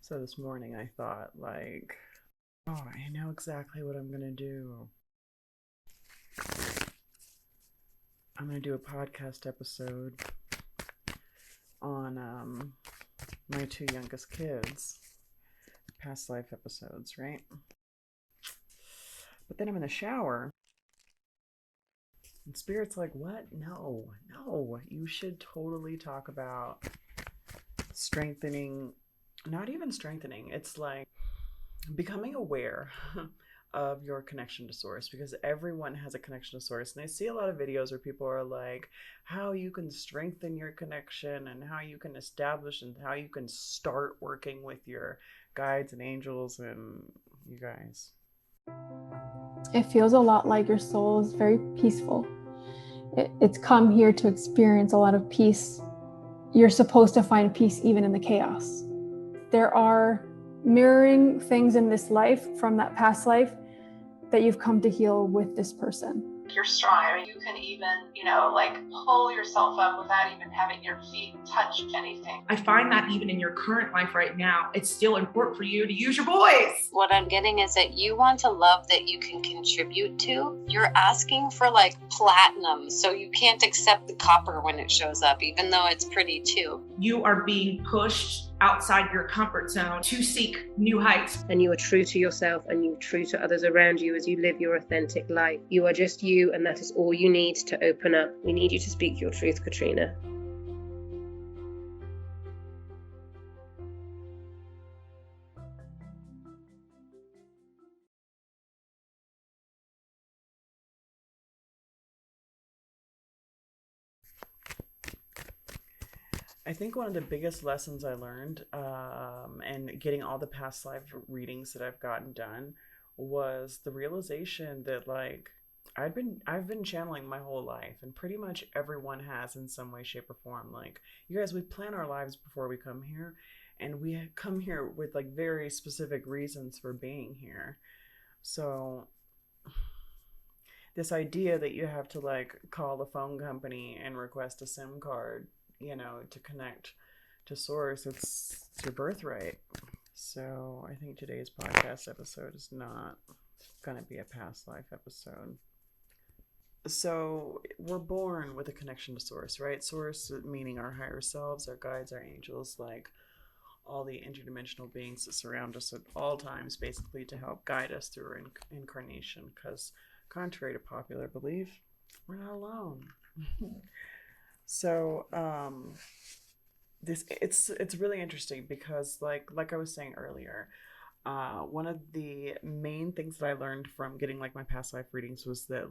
So this morning I thought, like, oh, I know exactly what I'm gonna do. I'm gonna do a podcast episode on my two youngest kids, past life episodes, right? But then I'm in the shower, and Spirit's like, what? No, no, you should totally talk about strengthening, not even strengthening, it's like becoming aware of your connection to source, because everyone has a connection to source, and I see a lot of videos where people are like how you can strengthen your connection and how you can establish and how you can start working with your guides and angels. And you guys, it feels a lot like your soul is very peaceful. It's come here to experience a lot of peace. You're supposed to find peace even in the chaos. There are mirroring things in this life from that past life that you've come to heal with this person. You're strong. I mean, you can even, pull yourself up without even having your feet touch anything. I find that even in your current life right now, it's still important for you to use your voice. What I'm getting is that you want a love that you can contribute to. You're asking for platinum, so you can't accept the copper when it shows up, even though it's pretty too. You are being pushed outside your comfort zone to seek new heights. And you are true to yourself and you're true to others around you as you live your authentic life. You are just you, and that is all you need to open up. We need you to speak your truth, Katrina. I think one of the biggest lessons I learned, and getting all the past life readings that I've gotten done, was the realization that I've been channeling my whole life, and pretty much everyone has in some way, shape, or form. Like, you guys, we plan our lives before we come here, and we come here with very specific reasons for being here. So this idea that you have to call the phone company and request a SIM card, to connect to source, it's your birthright. So I think today's podcast episode is not going to be a past life episode. So we're born with a connection to source, right? Source meaning our higher selves, our guides, our angels, all the interdimensional beings that surround us at all times, basically to help guide us through incarnation, because contrary to popular belief, we're not alone. So it's really interesting because like I was saying earlier, one of the main things that I learned from getting my past life readings was that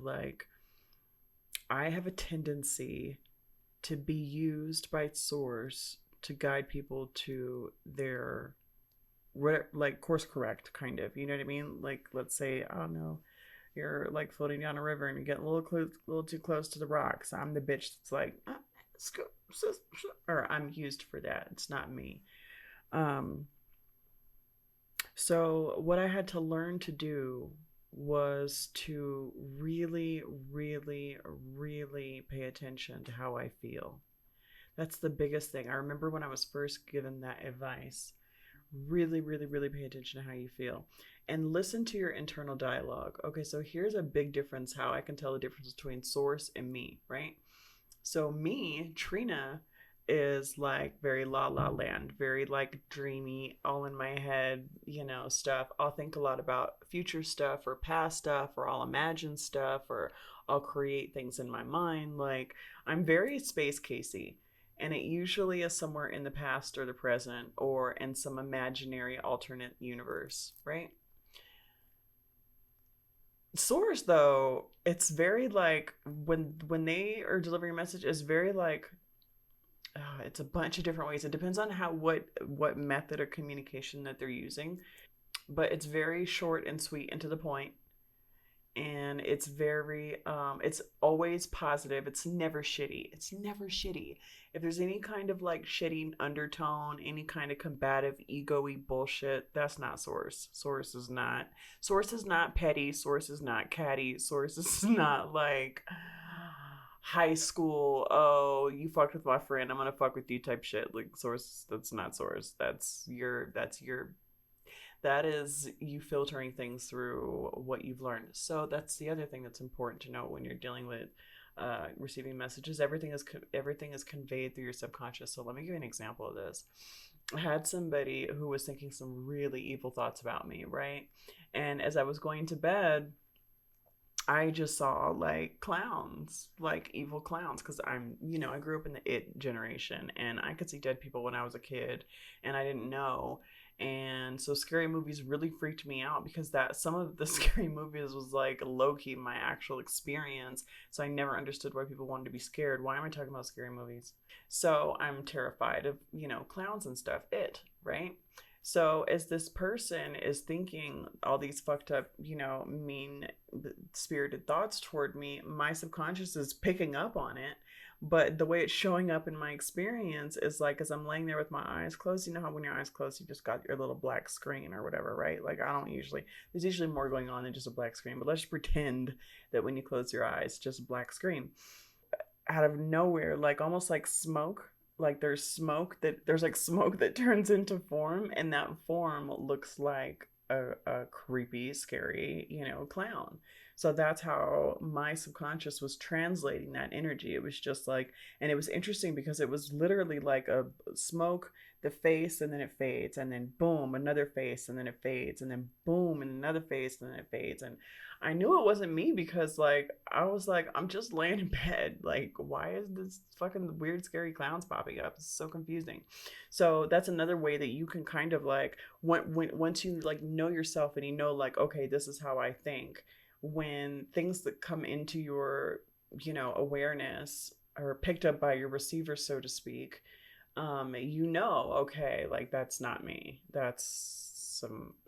I have a tendency to be used by source to guide people to their course correct, kind of, you know what I mean? Let's say, I don't know, you're floating down a river and you get a little too close to the rocks. I'm the bitch that's let's go, or I'm used for that. It's not me. So what I had to learn to do was to really, really, really pay attention to how I feel. That's the biggest thing. I remember when I was first given that advice, really, really, really pay attention to how you feel and listen to your internal dialogue. Okay, so here's a big difference, how I can tell the difference between source and me, right? So me, Trina, is very la la land, very dreamy, all in my head, stuff. I'll think a lot about future stuff or past stuff, or I'll imagine stuff, or I'll create things in my mind. I'm very space Casey, and it usually is somewhere in the past or the present or in some imaginary alternate universe, right? Source, though, it's very when they are delivering a message, it's very it's a bunch of different ways. It depends on what method of communication that they're using, but it's very short and sweet and to the point, and it's very it's always positive. It's never shitty. If there's any kind of shitty undertone, any kind of combative ego-y bullshit, that's not source. Source is not petty. Source is not catty. Source is not high school, oh, you fucked with my friend, I'm gonna fuck with you type shit. Like, source, that's not source. That is you filtering things through what you've learned. So that's the other thing that's important to know when you're dealing with receiving messages. Everything is conveyed through your subconscious. So let me give you an example of this. I had somebody who was thinking some really evil thoughts about me, right? And as I was going to bed, I just saw like clowns, like evil clowns, because I grew up in the it generation and I could see dead people when I was a kid and I didn't know. And so scary movies really freaked me out because that some of the scary movies was like low key my actual experience. So I never understood why people wanted to be scared. Why am I talking about scary movies? So I'm terrified of, clowns and stuff. Right? So as this person is thinking all these fucked up, mean spirited thoughts toward me, my subconscious is picking up on it. But the way it's showing up in my experience is like as I'm laying there with my eyes closed, you know how when your eyes closed, you just got your little black screen or whatever, right? Like there's usually more going on than just a black screen, but let's just pretend that when you close your eyes, just a black screen. Out of nowhere, like almost like smoke, like there's like smoke that turns into form, and that form looks like a creepy, scary, clown. So that's how my subconscious was translating that energy. It was just like, and it was interesting because it was literally like a smoke, the face, and then it fades, and then boom, another face, and then it fades, and then boom, and another face, and then it fades. And I knew it wasn't me because like I was like, I'm just laying in bed. Like, why is this fucking weird, scary clowns popping up? It's so confusing. So that's another way that you can kind of like once you like know yourself and you know like, okay, this is how I think. When things that come into your, awareness are picked up by your receiver, so to speak, okay, like that's not me. That's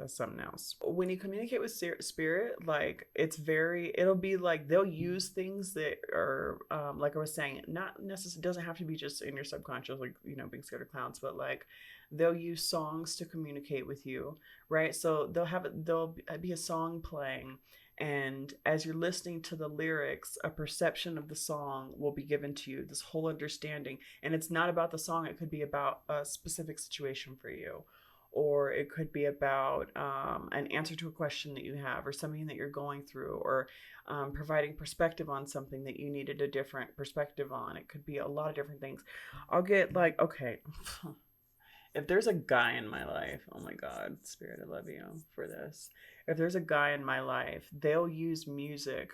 something else. When you communicate with spirit, like it'll be like they'll use things that are like I was saying, not necessarily, doesn't have to be just in your subconscious, like being scared of clowns, but like they'll use songs to communicate with you, right? So there'll be a song playing, and as you're listening to the lyrics, a perception of the song will be given to you, this whole understanding. And it's not about the song, it could be about a specific situation for you, or it could be about an answer to a question that you have, or something that you're going through, or providing perspective on something that you needed a different perspective on. It could be a lot of different things. I'll get like, okay, if there's a guy in my life, oh my God, Spirit, I love you for this. If there's a guy in my life, they'll use music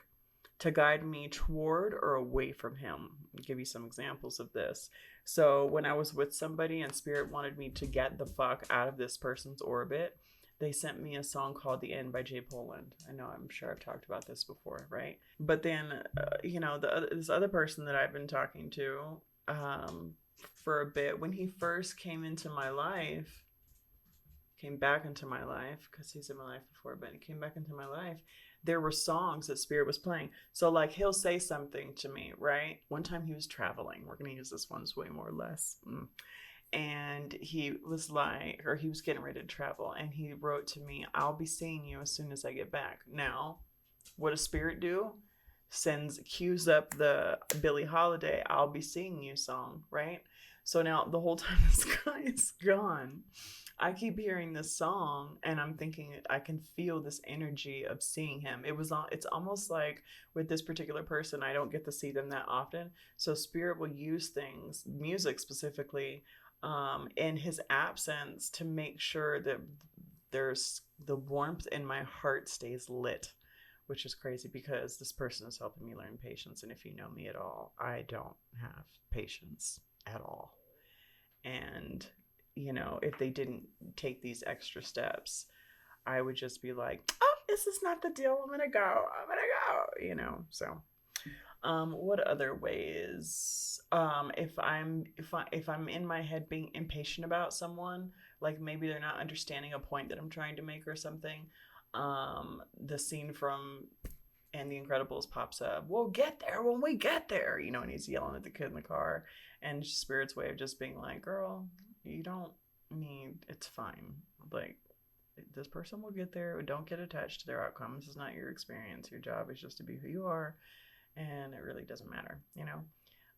to guide me toward or away from him. I'll give you some examples of this. So when I was with somebody and Spirit wanted me to get the fuck out of this person's orbit, they sent me a song called "The End" by Jay Poland. I'm sure I've talked about this before, right? But then, this other person that I've been talking to, for a bit, when he first came back into my life, because he's in my life before, but he came back into my life, there were songs that Spirit was playing. So like he'll say something to me, right? One time he was traveling. We're going to use this one's way more or less. And he was getting ready to travel, and he wrote to me, "I'll be seeing you as soon as I get back." Now, what does Spirit do? Cues up the Billie Holiday "I'll Be Seeing You" song, right? So now the whole time this guy is gone, I keep hearing this song and I'm thinking I can feel this energy of seeing him. It's almost like with this particular person, I don't get to see them that often. So Spirit will use things, music specifically, in his absence to make sure that there's the warmth in my heart stays lit, which is crazy because this person is helping me learn patience. And if you know me at all, I don't have patience at all. And, if they didn't take these extra steps, I would just be like, oh, this is not the deal. I'm going to go. So, what other ways? If I'm in my head being impatient about someone, like maybe they're not understanding a point that I'm trying to make or something, the scene from And the Incredibles pops up. We'll get there when we get there, and he's yelling at the kid in the car, and Spirit's way of just being like, girl, you don't need, it's fine. Like, this person will get there. Don't get attached to their outcome. This is not your experience. Your job is just to be who you are and it really doesn't matter, you know.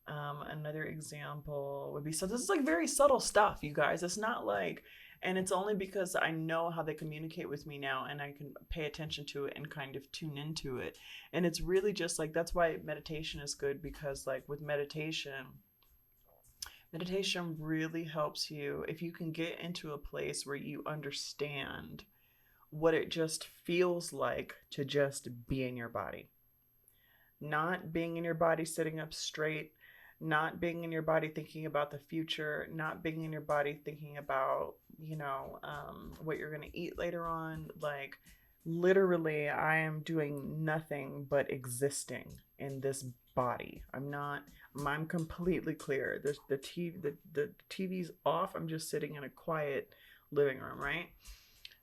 Another example would be, so this is like very subtle stuff, you guys. It's not like, and it's only because I know how they communicate with me now and I can pay attention to it and kind of tune into it. And it's really just like, that's why meditation is good, because like with meditation really helps you if you can get into a place where you understand what it just feels like to just be in your body. Not being in your body sitting up straight, not being in your body thinking about the future, not being in your body thinking about, you know, what you're going to eat later on. Like, literally, I am doing nothing but existing in this body. I'm completely clear. There's the TV's off. I'm just sitting in a quiet living room, right?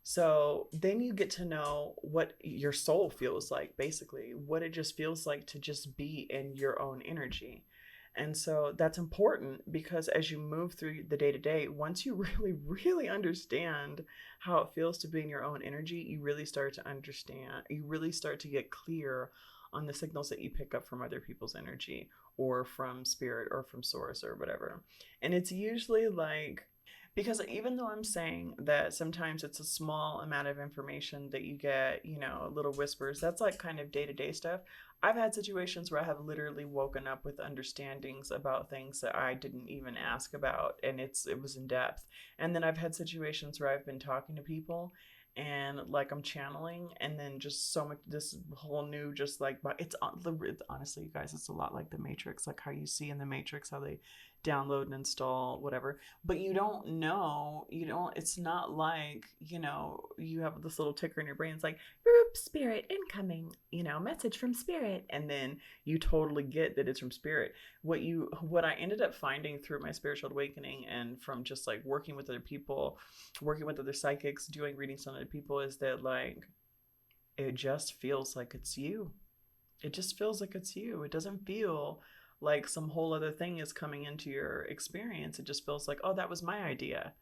So then you get to know what your soul feels like, basically, what it just feels like to just be in your own energy. And so that's important, because as you move through the day to day, once you really, really understand how it feels to be in your own energy, you really start to understand, you really start to get clear on the signals that you pick up from other people's energy or from spirit or from source or whatever. And it's usually like, because even though I'm saying that sometimes it's a small amount of information that you get, you know, little whispers, that's like kind of day-to-day stuff. I've had situations where I have literally woken up with understandings about things that I didn't even ask about, and it was in depth. And then I've had situations where I've been talking to people and like I'm channeling, and then just so much, this whole new, just like, but it's honestly, you guys, it's a lot like the Matrix, like how you see in the Matrix how they download and install whatever, but you don't, it's not like, you know, you have this little ticker in your brain, it's like, boop, spirit incoming, you know, message from spirit, and then you totally get that it's from spirit. What I ended up finding through my spiritual awakening and from just like working with other people, working with other psychics, doing readings on other people, is that like, it just feels like it's you. It just feels like it's you. It doesn't feel like some whole other thing is coming into your experience. It just feels like, oh, that was my idea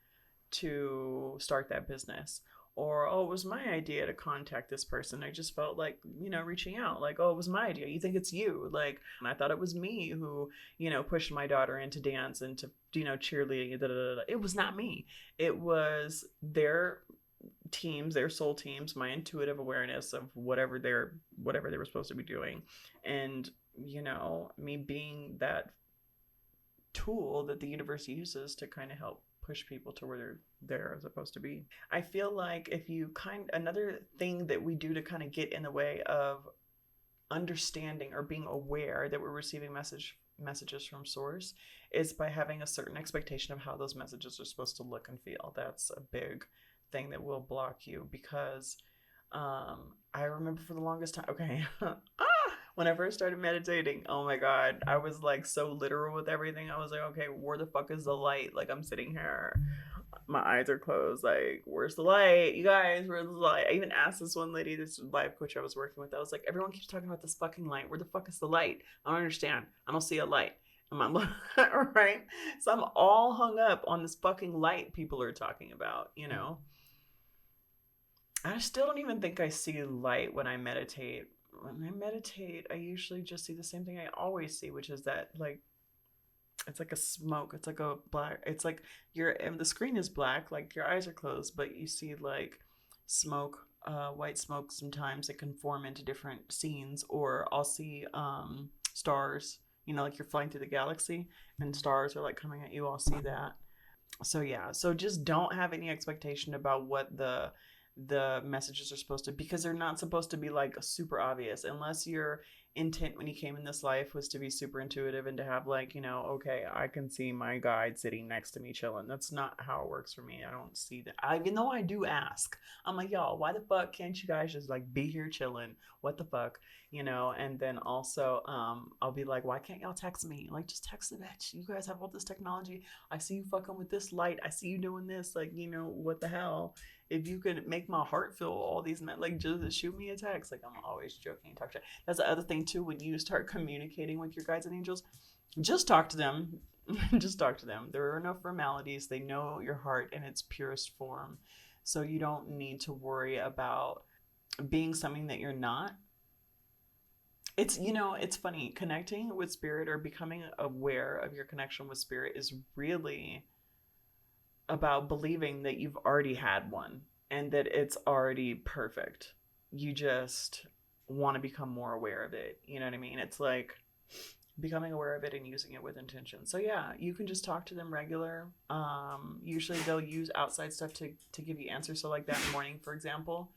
to start that business. Or, oh, it was my idea to contact this person. I just felt like, you know, reaching out. Like, oh, it was my idea. You think it's you. Like, and I thought it was me who, you know, pushed my daughter into dance and to, you know, cheerleading. Da, da, da, da. It was not me. It was their teams, their soul teams, my intuitive awareness of whatever they were supposed to be doing. And, you know, me being that tool that the universe uses to kind of help push people to where they're supposed to be. I feel like another thing that we do to kind of get in the way of understanding or being aware that we're receiving messages from source is by having a certain expectation of how those messages are supposed to look and feel. That's a big thing that will block you, because I remember for the longest time, okay, when I first started meditating, oh my God, I was like so literal with everything. I was like, okay, where the fuck is the light? Like, I'm sitting here, my eyes are closed, like, where's the light? You guys, where's the light? I even asked this one lady, this life coach I was working with, I was like, everyone keeps talking about this fucking light. Where the fuck is the light? I don't understand. I don't see a light. Right? So I'm all hung up on this fucking light people are talking about, you know? I still don't even think I see light when I meditate. When I meditate, I usually just see the same thing I always see, which is that, like, it's like a smoke. It's like a black, it's like the screen is black, like your eyes are closed, but you see like smoke, white smoke. Sometimes it can form into different scenes, or I'll see stars, you know, like you're flying through the galaxy and stars are like coming at you. I'll see that. So yeah, so just don't have any expectation about what the messages are supposed to, because they're not supposed to be like super obvious, unless your intent when you came in this life was to be super intuitive and to have like, you know, okay, I can see my guide sitting next to me chilling. That's not how it works for me. I don't see that. Even though I do ask, I'm like, y'all, why the fuck can't you guys just like be here chilling? What the fuck, you know? And then also I'll be like, why can't y'all text me? Like, just text the bitch. You guys have all this technology. I see you fucking with this light. I see you doing this. Like, you know, what the hell? If you could make my heart feel all these men, like, just shoot me a text. Like, I'm always joking, talk shit. That's the other thing too. When you start communicating with your guides and angels, just talk to them. Just talk to them. There are no formalities. They know your heart in its purest form, so you don't need to worry about being something that you're not. It's, it's funny. Connecting with spirit or becoming aware of your connection with spirit is really about believing that you've already had one and that it's already perfect. You just want to become more aware of it. You know what I mean? It's like becoming aware of it and using it with intention. So yeah, you can just talk to them regular. Usually they'll use outside stuff to give you answers. So like that morning, for example,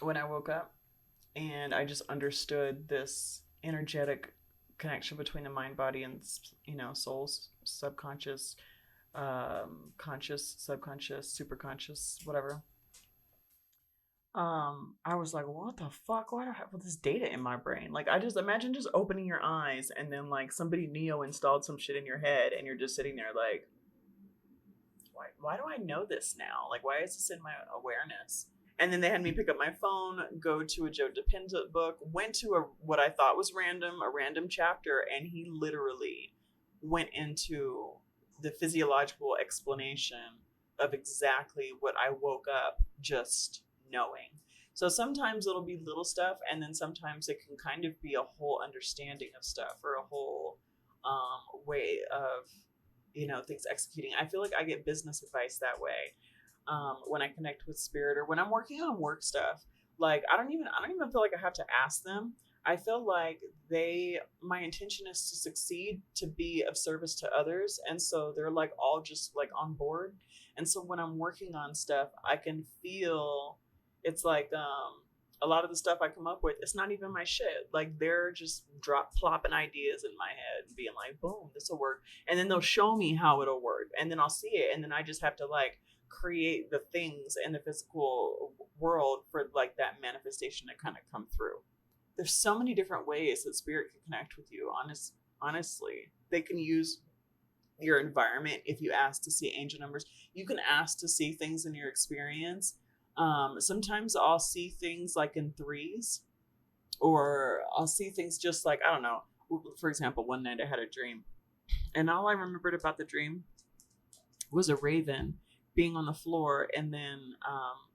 when I woke up and I just understood this energetic connection between the mind, body, and soul's subconscious, conscious, subconscious, superconscious, whatever. I was like, what the fuck? Why do I have all this data in my brain? Like, I just imagine just opening your eyes and then like somebody neo installed some shit in your head and you're just sitting there like, why do I know this now? Like, why is this in my awareness? And then they had me pick up my phone, go to a Joe Dispenza book, went to what I thought was a random chapter, and he literally went into the physiological explanation of exactly what I woke up just knowing. So sometimes it'll be little stuff, and then sometimes it can kind of be a whole understanding of stuff or a whole way of things executing. I feel like I get business advice that way when I connect with spirit or when I'm working on work stuff. Like I don't even feel like I have to ask them. I feel like my intention is to succeed, to be of service to others, and so they're like all just like on board. And so when I'm working on stuff, I can feel it's like a lot of the stuff I come up with, it's not even my shit. Like they're just plopping ideas in my head and being like, boom, this will work. And then they'll show me how it'll work. And then I'll see it. And then I just have to like create the things in the physical world for like that manifestation to kind of come through. There's so many different ways that spirit can connect with you. Honestly, they can use your environment. If you ask to see angel numbers, you can ask to see things in your experience. Sometimes I'll see things like in threes, or I'll see things just like, I don't know. For example, one night I had a dream, and all I remembered about the dream was a raven being on the floor and then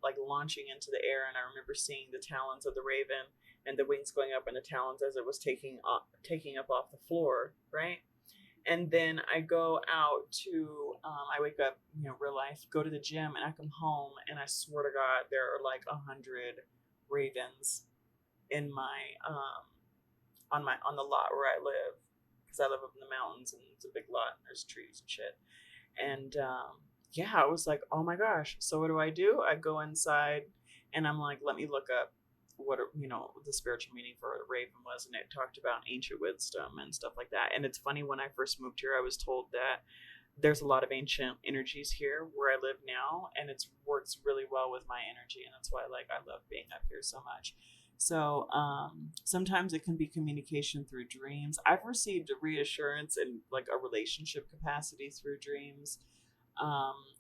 like launching into the air. And I remember seeing the talons of the raven and the wings going up and the talons as it was taking up off the floor, right? And then I go out to, I wake up, real life, go to the gym, and I come home, and I swear to God, there are like 100 ravens in my, on the lot where I live, because I live up in the mountains, and it's a big lot, and there's trees and shit. And yeah, I was like, oh my gosh. So what do? I go inside, and I'm like, let me look up what the spiritual meaning for a raven was, and it talked about ancient wisdom and stuff like that. And it's funny, when I first moved here, I was told that there's a lot of ancient energies here where I live now, and it works really well with my energy, and that's why I love being up here so much. So sometimes it can be communication through dreams. I've received a reassurance in like a relationship capacity through dreams.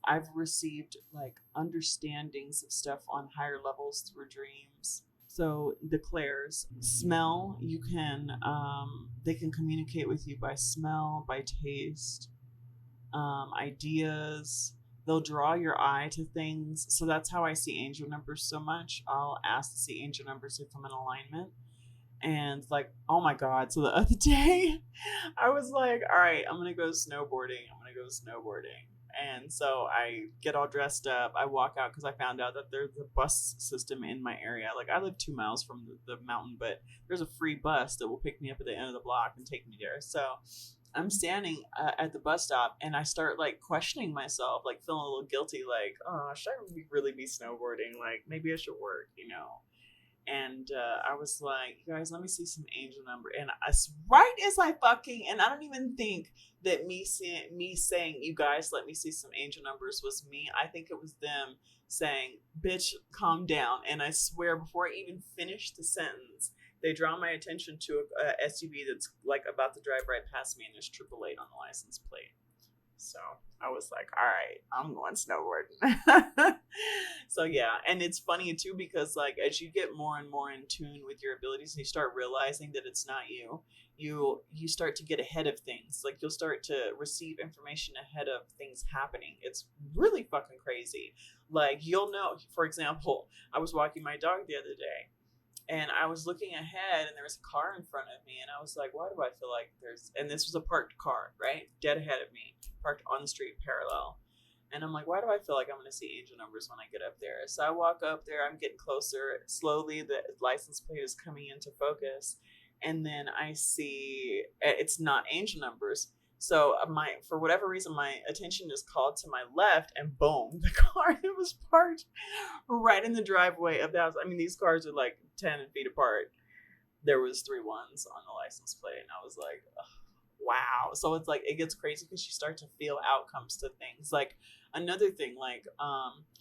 I've received like understandings of stuff on higher levels through dreams. So the clairs, smell, you can, they can communicate with you by smell, by taste, ideas. They'll draw your eye to things. So that's how I see angel numbers so much. I'll ask to see angel numbers if I'm in alignment. And like, oh my God. So the other day I was like, all right, I'm going to go snowboarding. And so I get all dressed up. I walk out because I found out that there's a bus system in my area. Like I live 2 miles from the mountain, but there's a free bus that will pick me up at the end of the block and take me there. So I'm standing at the bus stop, and I start like questioning myself, like feeling a little guilty, like, oh, should I really be snowboarding? Like maybe I should work, And I was like, you guys, let me see some angel number. And right as I and I don't even think that me saying, you guys, let me see some angel numbers was me. I think it was them saying, bitch, calm down. And I swear, before I even finished the sentence, they draw my attention to a SUV that's like about to drive right past me, and there's 888 on the license plate. So I was like, all right, I'm going snowboarding. So yeah, and it's funny too, because like as you get more and more in tune with your abilities, and you start realizing that it's not you start to get ahead of things. Like you'll start to receive information ahead of things happening. It's really fucking crazy. Like you'll know, for example, I was walking my dog the other day, And I was looking ahead, and there was a car in front of me, and I was like, why do I feel like there's, and this was a parked car, right? Dead ahead of me, parked on the street parallel. And I'm like, why do I feel like I'm going to see angel numbers when I get up there? So I walk up there, I'm getting closer. Slowly, the license plate is coming into focus. And then I see it's not angel numbers. So for whatever reason, my attention is called to my left, and boom, the car that was parked right in the driveway of the house. I mean, these cars are like 10 feet apart. There was 3 ones on the license plate, and I was like, wow. So it's like, it gets crazy because you start to feel outcomes to things. Like another thing, like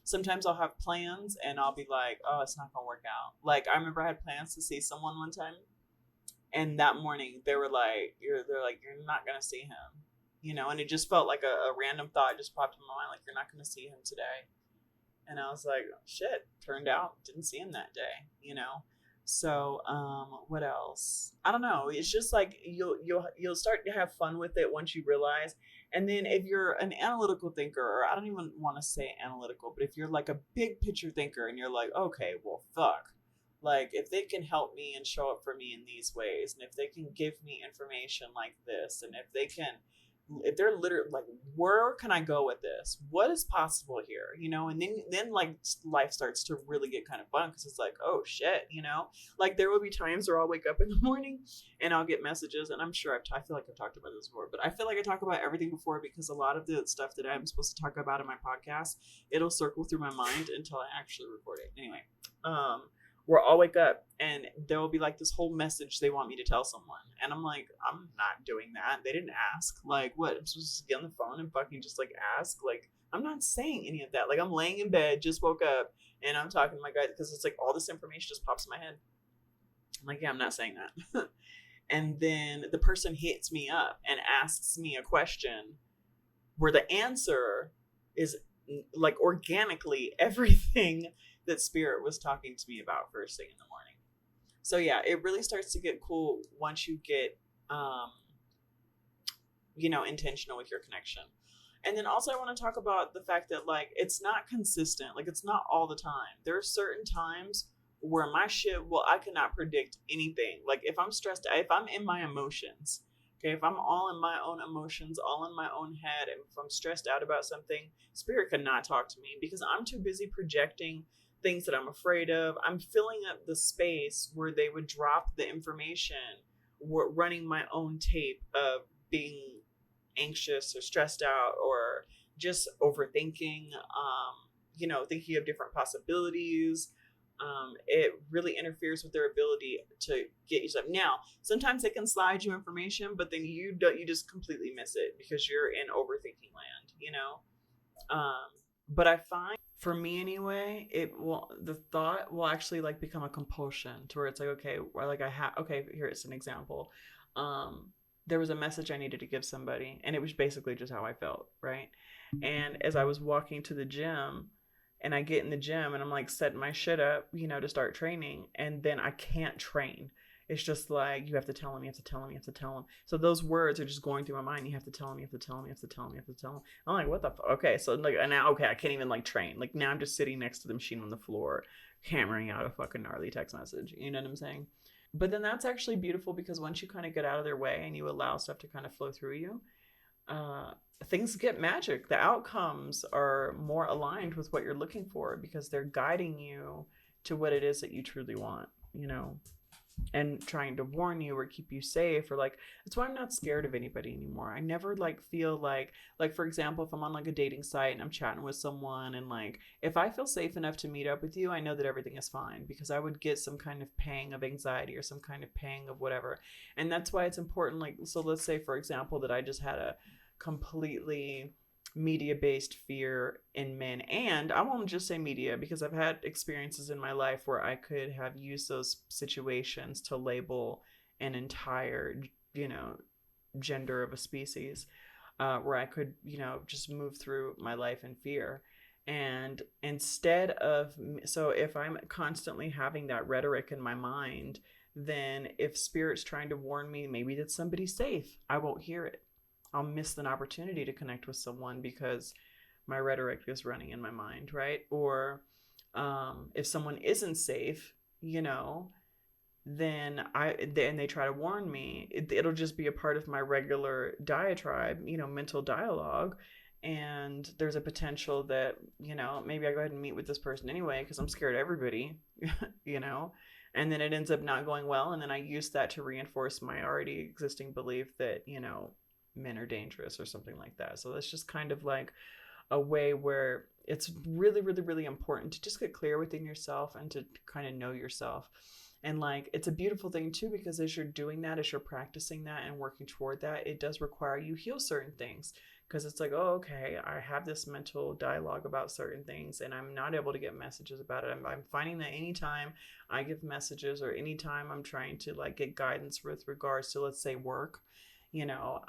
sometimes I'll have plans and I'll be like, oh, it's not gonna work out. Like I remember I had plans to see someone one time, and that morning they were like, you're not gonna see him, you know. And it just felt like a random thought just popped in my mind, like, you're not gonna see him today. And I was like, shit, turned out didn't see him that day, you know. So what else? I don't know. It's just like you'll start to have fun with it once you realize. And then if you're an analytical thinker, or I don't even want to say analytical, but if you're like a big picture thinker and you're like, okay, well, fuck. Like if they can help me and show up for me in these ways, and if they can give me information like this, and if they're literally like, where can I go with this? What is possible here? You know, and then like life starts to really get kind of fun, because it's like, oh shit, you know, like there will be times where I'll wake up in the morning and I'll get messages, and I'm sure I feel like I've talked about this before, but I feel like I talk about everything before, because a lot of the stuff that I'm supposed to talk about in my podcast, it'll circle through my mind until I actually record it. Anyway, where I'll wake up and there will be like this whole message they want me to tell someone. And I'm like, I'm not doing that. They didn't ask. Like, what? I'm supposed to get on the phone and fucking just like ask? Like, I'm not saying any of that. Like, I'm laying in bed, just woke up, and I'm talking to my guy, because it's like all this information just pops in my head. I'm like, yeah, I'm not saying that. And then the person hits me up and asks me a question where the answer is like organically everything that spirit was talking to me about first thing in the morning. So yeah, it really starts to get cool once you get intentional with your connection. And then also I want to talk about the fact that like it's not consistent. Like it's not all the time. There are certain times where my shit, well, I cannot predict anything. Like if I'm stressed, if I'm in my emotions, okay, if I'm all in my own emotions, all in my own head, and if I'm stressed out about something, spirit cannot talk to me, because I'm too busy projecting things that I'm afraid of. I'm filling up the space where they would drop the information, running my own tape of being anxious or stressed out or just overthinking, thinking of different possibilities. It really interferes with their ability to get you stuff. Now, sometimes they can slide you information, but then you just completely miss it because you're in overthinking land, you know? But I find, for me anyway, the thought will actually like become a compulsion to where it's like, okay, here it's an example. There was a message I needed to give somebody, and it was basically just how I felt, right? And as I was walking to the gym, and I get in the gym and I'm like setting my shit up, to start training, and then I can't train. It's just like, you have to tell him, you have to tell him, you have to tell him. So those words are just going through my mind. You have to tell him, you have to tell him, you have to tell him, you have to tell him. I'm like, what the fuck? Okay, so like now, okay, I can't even like train. Like now I'm just sitting next to the machine on the floor, hammering out a fucking gnarly text message. You know what I'm saying? But then that's actually beautiful, because once you kind of get out of their way and you allow stuff to kind of flow through you, things get magic. The outcomes are more aligned with what you're looking for, because they're guiding you to what it is that you truly want, and trying to warn you or keep you safe, or like, that's why I'm not scared of anybody anymore. I never like feel like for example, if I'm on like a dating site and I'm chatting with someone, and like if I feel safe enough to meet up with you, I know that everything is fine, because I would get some kind of pang of anxiety or some kind of pang of whatever. And that's why it's important. Like, so let's say for example that I just had a completely media-based fear in men, and I won't just say media, because I've had experiences in my life where I could have used those situations to label an entire gender of a species, where I could just move through my life in fear. And instead of, so if I'm constantly having that rhetoric in my mind, then if spirit's trying to warn me maybe that somebody's safe, I won't hear it. I'll miss an opportunity to connect with someone because my rhetoric is running in my mind, right? Or if someone isn't safe, then they try to warn me, it'll just be a part of my regular diatribe, mental dialogue. And there's a potential that, maybe I go ahead and meet with this person anyway because I'm scared of everybody, you know, and then it ends up not going well. And then I use that to reinforce my already existing belief that, men are dangerous or something like that. So that's just kind of like a way where it's really, really, really important to just get clear within yourself and to kind of know yourself. And like, it's a beautiful thing too, because as you're doing that, as you're practicing that and working toward that, it does require you heal certain things. Because it's like, oh, okay, I have this mental dialogue about certain things and I'm not able to get messages about it. I'm finding that anytime I give messages or anytime I'm trying to like get guidance with regards to, let's say, work,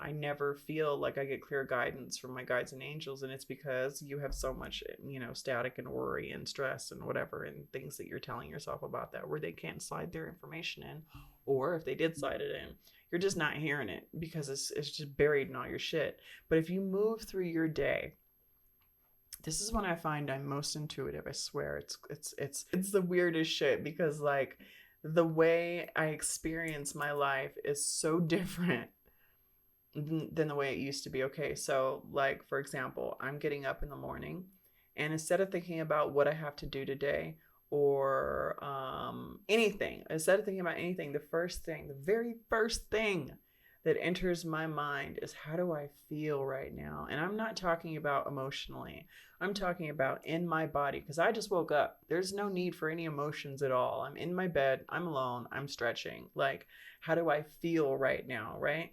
I never feel like I get clear guidance from my guides and angels. And it's because you have so much, static and worry and stress and whatever, and things that you're telling yourself about that where they can't slide their information in. Or if they did slide it in, you're just not hearing it because it's just buried in all your shit. But if you move through your day, this is when I find I'm most intuitive. I swear it's the weirdest shit, because like the way I experience my life is so different than the way it used to be. Okay, so like, for example, I'm getting up in the morning and instead of thinking about what I have to do today or anything, instead of thinking about anything, the very first thing that enters my mind is, how do I feel right now? And I'm not talking about emotionally. I'm talking about in my body, because I just woke up. There's no need for any emotions at all. I'm in my bed. I'm alone. I'm stretching. Like, how do I feel right now, right?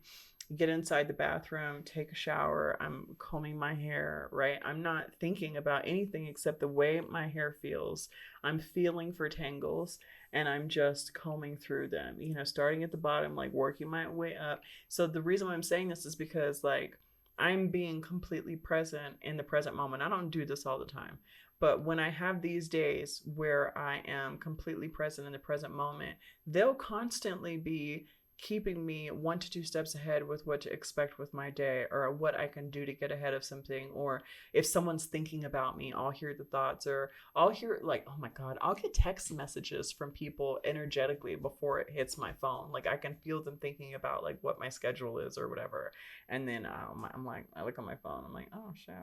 Get inside the bathroom, take a shower, I'm combing my hair, right? I'm not thinking about anything except the way my hair feels. I'm feeling for tangles and I'm just combing through them, starting at the bottom, like working my way up. So the reason why I'm saying this is because like I'm being completely present in the present moment. I don't do this all the time, but when I have these days where I am completely present in the present moment, they'll constantly be keeping me 1 to 2 steps ahead with what to expect with my day, or what I can do to get ahead of something. Or if someone's thinking about me, I'll hear the thoughts, or I'll hear like, oh my God, I'll get text messages from people energetically before it hits my phone. Like I can feel them thinking about like what my schedule is or whatever. And then I'm like, I look on my phone, I'm like, oh shit.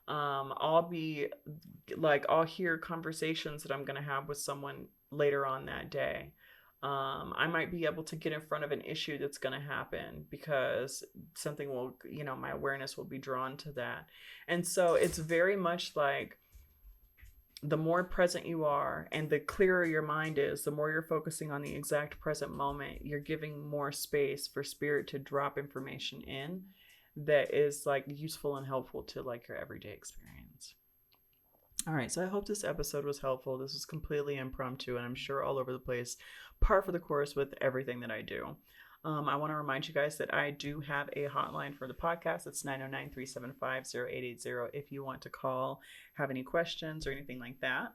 I'll be like, I'll hear conversations that I'm going to have with someone later on that day. I might be able to get in front of an issue that's going to happen because something will, my awareness will be drawn to that. And so it's very much like the more present you are and the clearer your mind is, the more you're focusing on the exact present moment, you're giving more space for spirit to drop information in that is like useful and helpful to like your everyday experience. All right, so I hope this episode was helpful. This was completely impromptu and I'm sure all over the place, par for the course with everything that I do. I want to remind you guys that I do have a hotline for the podcast. It's 909-375-0880 if you want to call, have any questions or anything like that.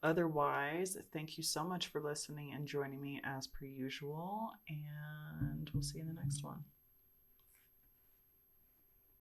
Otherwise, thank you so much for listening and joining me as per usual, and we'll see you in the next one.